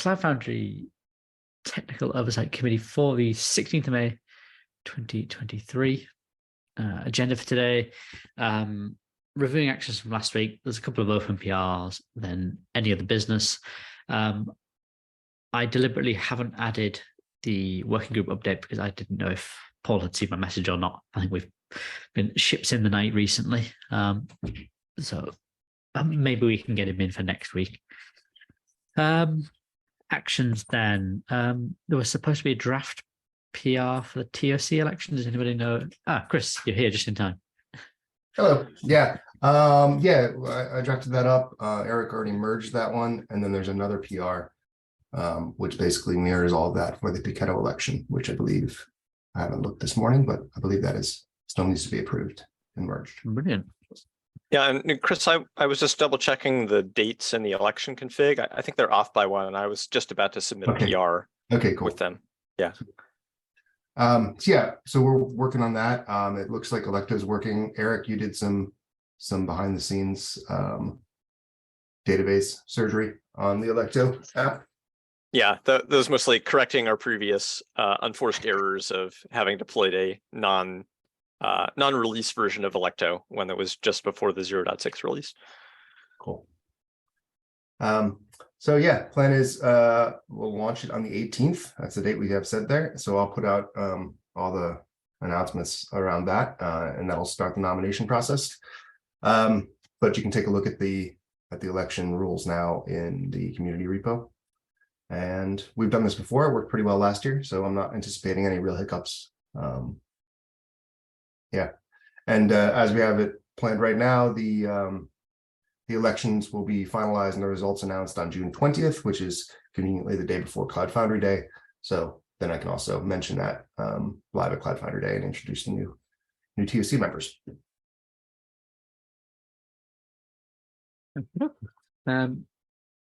Cloud Foundry Technical Oversight Committee for the 16th of May, 2023. Agenda for today, reviewing actions from last week. There's a couple of open PRs, then any other business. I deliberately haven't added the working group update because I didn't know if Paul had seen my message or not. I think we've been ships in the night recently. So maybe we can get him in for next week. Actions then. There was supposed to be a draft PR for the TOC election. Does anybody know? Chris, you're here just in time. Hello. Yeah. I drafted that up. Eric already merged that one. And then there's another PR, which basically mirrors all of that for the Pichetto election, which I believe, I haven't looked this morning, but I believe that is still needs to be approved and merged. Brilliant. Yeah, and Chris, I was just double checking the dates in the election config. I think they're off by one, and I was just about to submit a PR with them. Yeah. So we're working on that. It looks like Electo is working. Eric, you did some behind the scenes database surgery on the Electo app. Yeah, those mostly correcting our previous unforced errors of having deployed a non-release version of Electo when it was just before the 0.6 release. Cool. So yeah, plan is we'll launch it on the 18th. That's the date we have set there. So I'll put out all the announcements around that, and that'll start the nomination process. But you can take a look at the election rules now in the community repo. And we've done this before. It worked pretty well last year, so I'm not anticipating any real hiccups. And as we have it planned right now, the elections will be finalized and the results announced on June 20th, which is conveniently the day before Cloud Foundry Day. So then I can also mention that live at Cloud Foundry Day and introduce the new TOC members.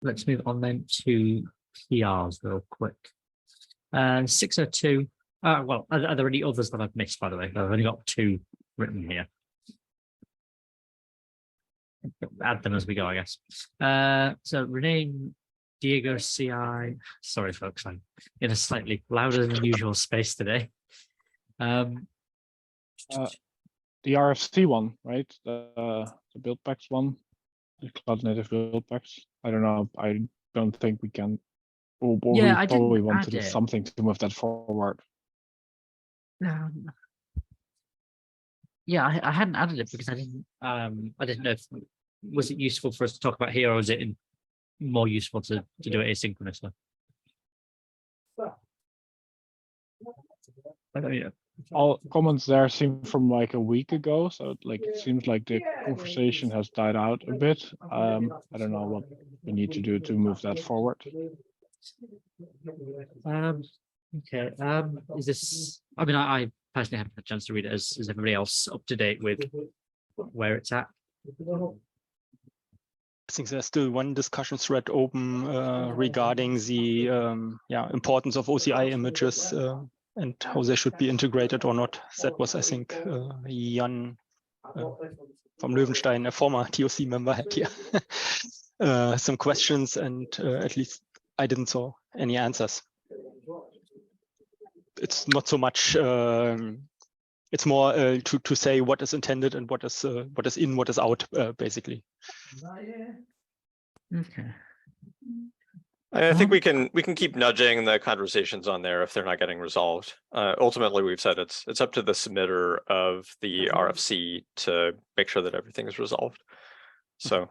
Let's move on then to PRs real quick. 602. Well, are there any others that I've missed, by the way? I've only got 2 written here. Add them as we go, I guess. So rename Diego CI. Sorry, folks, I'm in a slightly louder than usual space today. The RFC one, right? The build packs one, the cloud native build packs. I don't know. I don't think we can. Or yeah, we probably want to do something to move that forward. Yeah, I hadn't added it because I didn't know if was it useful for us to talk about here, or is it more useful to do it asynchronously? All comments there seem from like a week ago, so like it seems like the conversation has died out a bit. I don't know what we need to do to move that forward. Okay. Is this? I mean, I personally haven't had a chance to read it. Is everybody else up to date with where it's at? I think there's still one discussion thread open regarding the importance of OCI images and how they should be integrated or not. That was, I think, Jan from Löwenstein, a former TOC member, had here some questions, and at least I didn't saw any answers. It's not so much. It's more to say what is intended and what is in, what is out, basically. Okay. I think we can keep nudging the conversations on there if they're not getting resolved. Ultimately, we've said it's up to the submitter of the RFC to make sure that everything is resolved. So,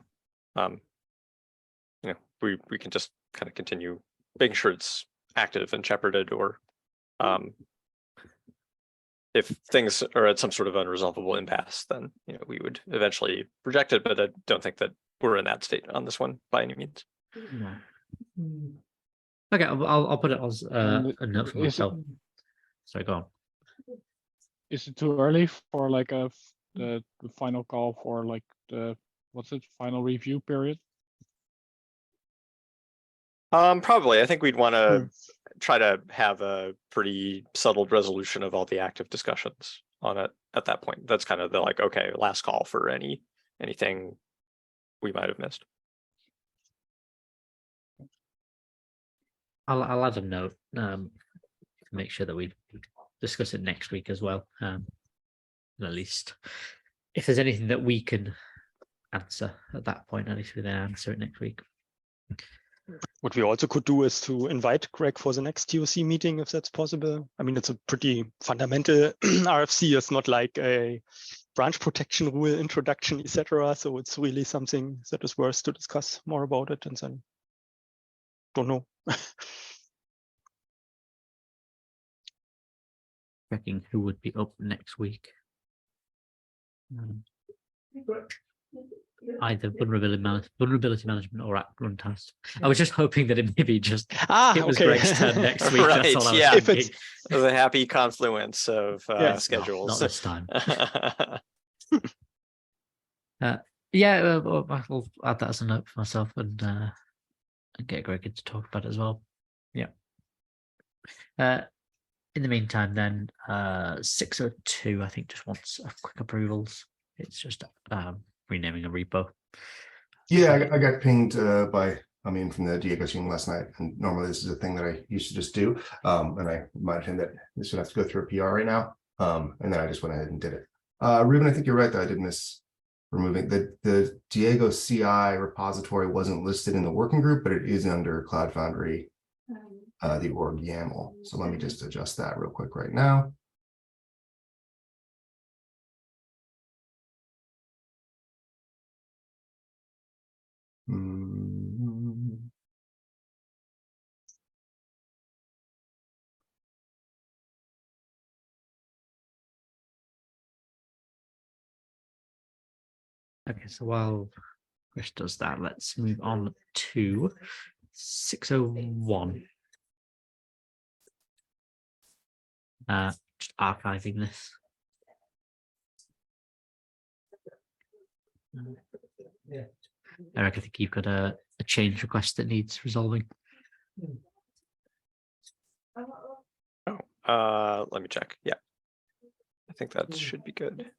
we can just kind of continue making sure it's active and shepherded, or if things are at some sort of unresolvable impasse, then we would eventually reject it. But I don't think that we're in that state on this one by any means. No. Okay, I'll put it as a note for myself. Sorry, go on. Is it too early for like the final call for like the final review period? Probably. I think we'd want to try to have a pretty settled resolution of all the active discussions on it at that point. That's kind of the last call for anything we might have missed. I'll add a note to make sure that we discuss it next week as well. At least if there's anything that we can answer at that point, at least we then answer it next week. What we also could do is to invite Greg for the next TOC meeting, if that's possible. I mean, it's a pretty fundamental RFC. It's not like a branch protection rule introduction, etc. So it's really something that is worth to discuss more about it. And then, don't know. Checking who would be up next week. Either vulnerability management or act run tasks. I was just hoping that it maybe just it was okay. Greg's turn next week. That's Right, all I was yeah. thinking. The happy confluence of schedules. Not this time. Yeah, I'll add that as a note for myself and get Greg in to talk about it as well. Yeah. In the meantime, then 602, I think, just wants a quick approvals. It's just renaming a repo. Yeah, I got pinged from the Diego team last night, and normally this is a thing that I used to just do. And I reminded him that this would have to go through a PR right now. And then I just went ahead and did it. Ruben, I think you're right that I did miss removing the Diego CI repository wasn't listed in the working group, but it is under Cloud Foundry, the org YAML. So let me just adjust that real quick right now. Okay, so while Chris does that, let's move on to 601. Just archiving this. Eric, I think you've got a change request that needs resolving. Let me check. Yeah, I think that should be good.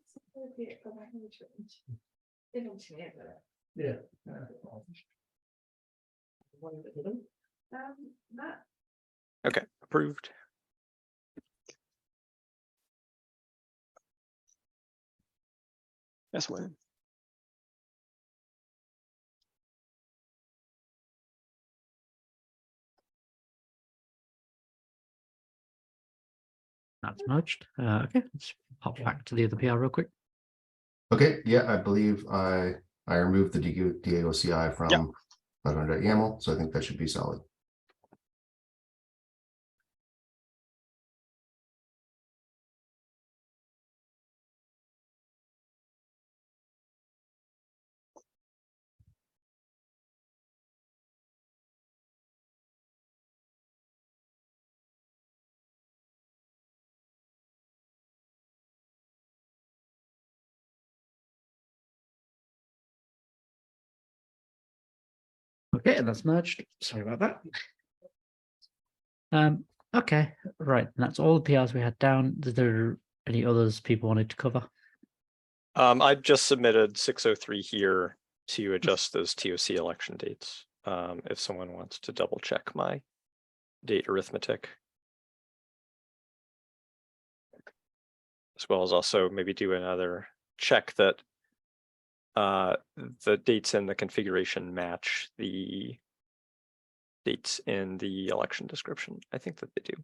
Okay, approved. As well. That's merged. Okay, let's pop back to the other PR real quick. Okay, yeah, I believe I removed the Diego CI from .YAML, so I think that should be solid. Okay, and that's merged. Sorry about that. Okay, right. And that's all the PRs we had down. Is there any others people wanted to cover? I just submitted 603 here to adjust those TOC election dates. If someone wants to double check my date arithmetic. As well as also maybe do another check that the dates in the configuration match the dates in the election description. I think that they do.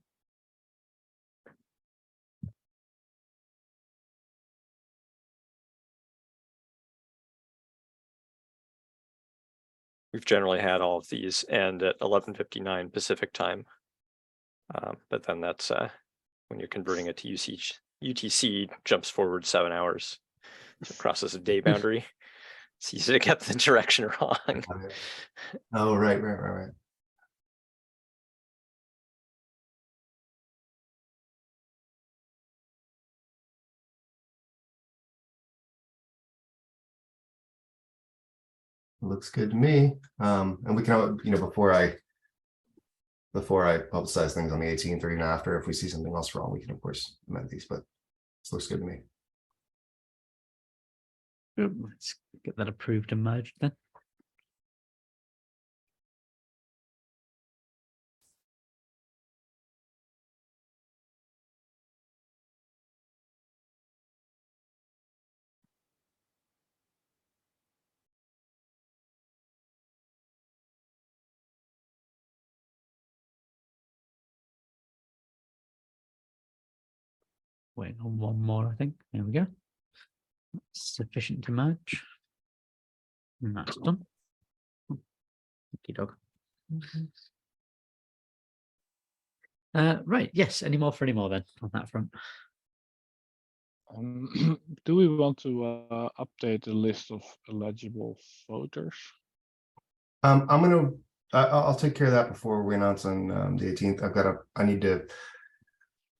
We've generally had all of these end at 11:59 Pacific time. But then that's when you're converting it to UTC jumps forward 7 hours. So it crosses a day boundary. It's easy to get the direction wrong. Oh, right. Looks good to me. And we can, before I publicize things on the 18th or even after, if we see something else wrong, we can of course amend these, but this looks good to me. Let's get that approved and merged then. Waiting on one more, I think. There we go. Sufficient to merge. And that's done. Okey doke. Right, yes. Any more for any more then on that front? Do we want to update the list of eligible voters? I'll take care of that before we announce on the 18th. I need to.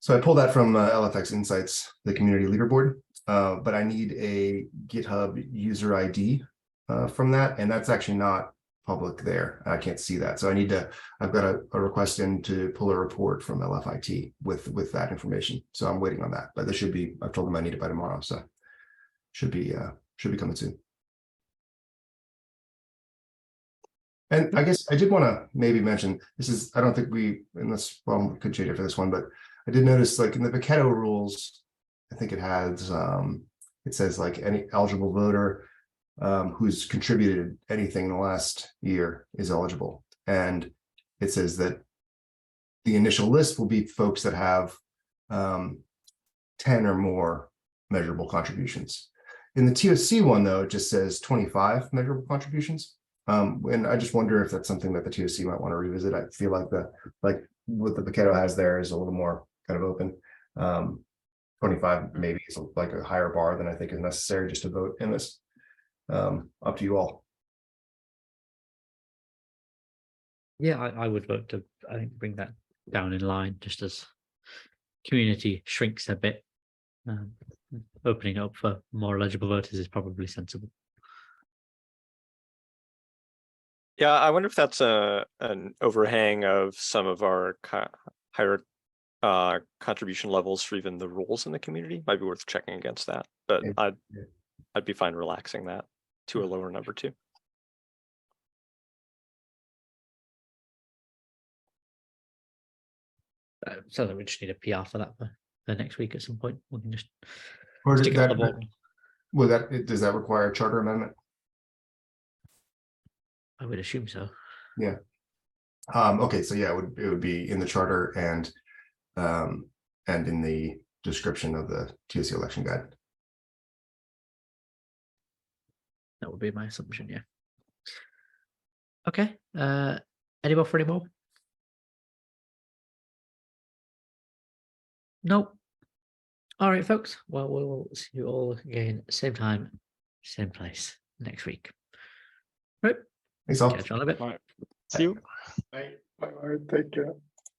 So I pulled that from LFX Insights, the community leaderboard, but I need a GitHub user ID from that, and that's actually not public there. I can't see that, so I've got a request in to pull a report from LFIT with that information. So I'm waiting on that, but this should be. I've told them I need it by tomorrow, so should be coming soon. And I guess I did want to maybe mention this is. I don't think we we could change it for this one, but I did notice, like in the Paketo rules, I think it has it says like any eligible voter who's contributed anything in the last year is eligible, and it says that the initial list will be folks that have 10 or more measurable contributions. In the TOC one, though, it just says 25 measurable contributions, and I just wonder if that's something that the TOC might want to revisit. I feel like what the Paketo has there is a little more kind of open. 25 maybe is like a higher bar than I think is necessary just to vote in this. Up to you all. Yeah, I would vote to, I think, bring that down in line just as community shrinks a bit. Opening up for more eligible voters is probably sensible. Yeah, I wonder if that's an overhang of some of our higher contribution levels for even the roles in the community. Might be worth checking against that, but I'd be fine relaxing that to a lower number too. Sounds like we just need a PR for that for next week at some point. We can just Or stick it on the board. does that require a charter amendment? I would assume so. Yeah. Okay, so yeah, it would be in the charter and in the description of the TOC election guide. That would be my assumption, yeah. Okay. Any more for any more? Nope. All right, folks. Well, we'll see you all again, same time, same place next week. Right. Thanks all. Catch you on a bit. Bye. See you. Bye. Bye. Take care.